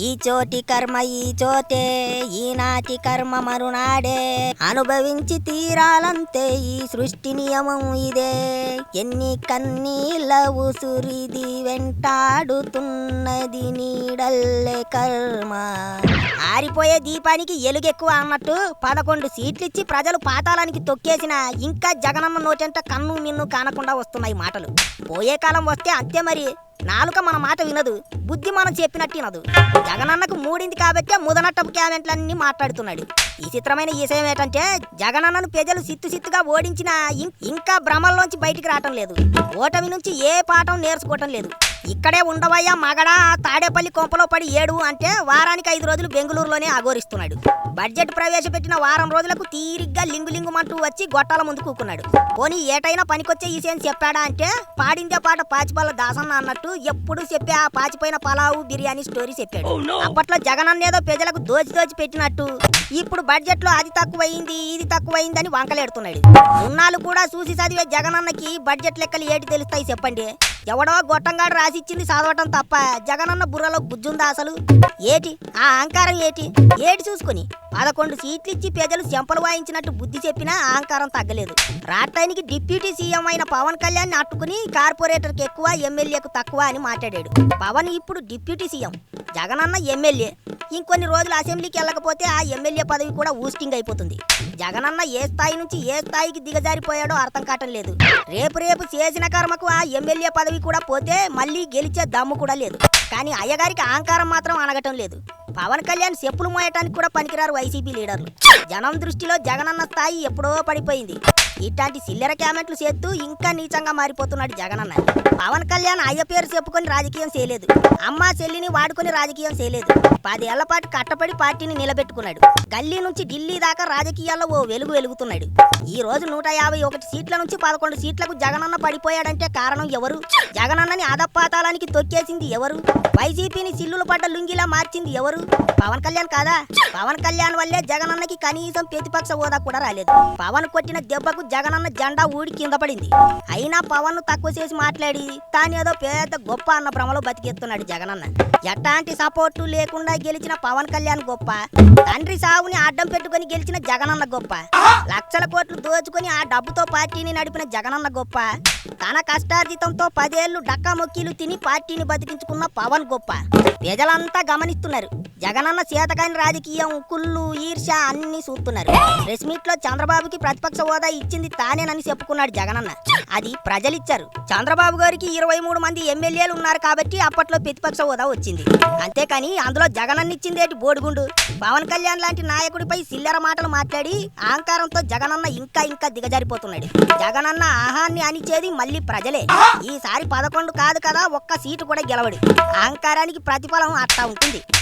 ఈ చోటి కర్మ ఈ చోటే, ఈనాటి కర్మ మరునాడే, అనుభవించి తీరాలంతే ఈ సృష్టి నియమం ఇదే. ఎన్ని కన్నీళ్ళ ఉసురిది వెంటాడుతున్నది నీడల్లే కర్మ. ఆరిపోయే దీపానికి ఎలుగెక్కువ అన్నట్టు 11 సీట్లిచ్చి ప్రజలు పాతాళానికి తొక్కేసిన ఇంకా జగనన్న నోటంట కన్ను మిన్ను కానకుండా వస్తున్నాయి మాటలు. పోయే కాలం వస్తే అంతే మరి. నాలుక మన మాట వినదు, బుద్ధి మనం చెప్పినట్టు వినదు. జగనన్నకు మూడింది కాబట్టి ముదనట్టపు క్యామెంట్లన్నీ మాట్లాడుతున్నాడు. ఈ చిత్రమైన విషయం ఏంటంటే జగనన్నను ప్రజలు సిత్తుగా ఓడించినా ఇంకా భ్రమల్లోంచి బయటికి రావటం లేదు. ఓటమి నుంచి ఏ పాఠం నేర్చుకోవటం లేదు. ఇక్కడే ఉండవయ్యా మగడా, తాడేపల్లి కొంపలో పడి ఏడు అంటే వారానికి 5 రోజులు బెంగళూరులోనే అఘోరిస్తున్నాడు. బడ్జెట్ ప్రవేశపెట్టిన వారం రోజులకు తీరిగ్గా లింగుమంటూ వచ్చి గొట్టాల ముందు కూకున్నాడు. పోనీ ఏటైనా పనికొచ్చే విషయం చెప్పాడా అంటే పాడిందే పాట పాచిపల్ల దాసన్న అన్నట్టు ఎప్పుడు చెప్పే ఆ పాచిపోయిన పలావు బిర్యానీ స్టోరీ చెప్పాడు. అప్పట్లో జగనన్న ఏదో ప్రజలకు దోచి పెట్టినట్టు ఇప్పుడు బడ్జెట్ లో అది తక్కువైంది ఇది తక్కువైంది అని వంకలేడుతున్నాడు. ఉన్నాళ్ళు కూడా చూసి చదివే జగనన్నకి బడ్జెట్ లెక్కలు ఏటి తెలుస్తాయి చెప్పండి? ఎవడో గొట్టంగాడు రాసిచ్చింది చదవటం తప్ప జగనన్న బుర్రలో గుజ్జుందా అసలు? ఏటి ఆ అహంకారం ఏటి చూసుకుని 11 సీట్లిచ్చి ప్రజలు చెంపలు వాయించినట్టు బుద్ధి చెప్పినా అహంకారం తగ్గలేదు. రాష్ట్రానికి డిప్యూటీ సీఎం అయిన పవన్ కళ్యాణ్ అట్టుకుని కార్పొరేటర్కి ఎక్కువ ఎమ్మెల్యేకు తక్కువ అని మాట్లాడాడు. పవన్ ఇప్పుడు డిప్యూటీ సీఎం, జగనన్న ఎమ్మెల్యే. ఇంకొన్ని రోజులు అసెంబ్లీకి వెళ్ళకపోతే ఆ ఎమ్మెల్యే పదవి కూడా ఊస్టింగ్ అయిపోతుంది. జగనన్న ఏ స్థాయి నుంచి ఏ స్థాయికి దిగజారిపోయాడో అర్థం కావటం లేదు. రేపు చేసిన కర్మకు ఆ ఎమ్మెల్యే పదవి కూడా పోతే మళ్ళీ గెలిచే దమ్ము కూడా లేదు. కానీ అయ్యగారికి అహంకారం మాత్రం అనగటం లేదు. పవన్ కళ్యాణ్ చెప్పులు మోయటానికి కూడా పనికిరారు వైసీపీ లీడర్లు. జనం దృష్టిలో జగనన్న స్థాయి ఎప్పుడో పడిపోయింది. ఇట్లాంటి చిల్లర కామెంట్లు చేస్తూ ఇంకా నీచంగా మారిపోతున్నాడు జగనన్న. పవన్ కళ్యాణ్ అయ్య పేరు చెప్పుకొని రాజకీయం చేయలేదు, అమ్మ చెల్లిని వాడుకొని రాజకీయం చేయలేదు. 10 ఏళ్ల పాటు కట్టపడి పార్టీని నిలబెట్టుకున్నాడు. గల్లీ నుంచి ఢిల్లీ దాకా రాజకీయాల్లో ఓ వెలుగుతున్నాడు. ఈ రోజు 151 సీట్ల నుంచి 11 సీట్లకు జగనన్న పడిపోయాడంటే కారణం ఎవరు? జగనన్నని అధపాతాళానికి తొక్కేసింది ఎవరు? వైసీపీని సిల్లులు పడ్డ లుంగిలా మార్చింది ఎవరు? పవన్ కళ్యాణ్ కాదా? పవన్ కళ్యాణ్ వల్లే జగనన్నకి కనీసం ప్రతిపక్ష హోదా కూడా రాలేదు. పవన్ కొట్టిన దెబ్బకు జగనన్న జెండా ఊడి కింద పడింది. అయినా పవన్ ను తక్కువ చేసి మాట్లాడి తానేదో పెద్ద గొప్ప అన్న భ్రమలో బతికేస్తున్నాడు జగనన్న. ఎట్లాంటి సపోర్టు లేకుండా గెలిచిన పవన్ కళ్యాణ్ గొప్ప, తండ్రి సావుని అడ్డం పెట్టుకుని గెలిచిన జగనన్న గొప్ప, లక్షల కోట్లు దోచుకుని ఆ డబ్బుతో పార్టీని నడిపిన జగనన్న గొప్ప, తన కష్టార్జితంతో 10 ఏళ్లు డక్కా మొక్కీలు తిని పార్టీని బతికించుకున్న పవన్ గొప్ప. ప్రజలంతా గమనిస్తున్నారు. జగనన్న చేతకాని రాజకీయం, కుళ్ళు, ఈర్ష అన్ని చూస్తున్నారు. ప్రెస్ మీట్ లో చంద్రబాబుకి ప్రతిపక్ష హోదా ఇచ్చింది తానేనని చెప్పుకున్నాడు జగనన్న. అది ప్రజలిచ్చారు. చంద్రబాబు గారికి 23 మంది ఎమ్మెల్యేలు ఉన్నారు కాబట్టి అప్పట్లో ప్రతిపక్ష హోదా వచ్చింది. అంతేకాని అందులో జగనన్న ఇచ్చిందేటి బోడిగుండు. పవన్ కళ్యాణ్ లాంటి నాయకుడిపై సిల్లర మాటలు మాట్లాడి అహంకారంతో జగనన్న ఇంకా దిగజారిపోతున్నాడు. జగనన్న ఆహాన్ని అనిచేది మళ్ళీ ప్రజలే. ఈసారి 11 కాదు కదా, ఒక్క సీటు కూడా గెలవడు. అహంకారానికి ప్రతిఫలం అట్టా ఉంటుంది.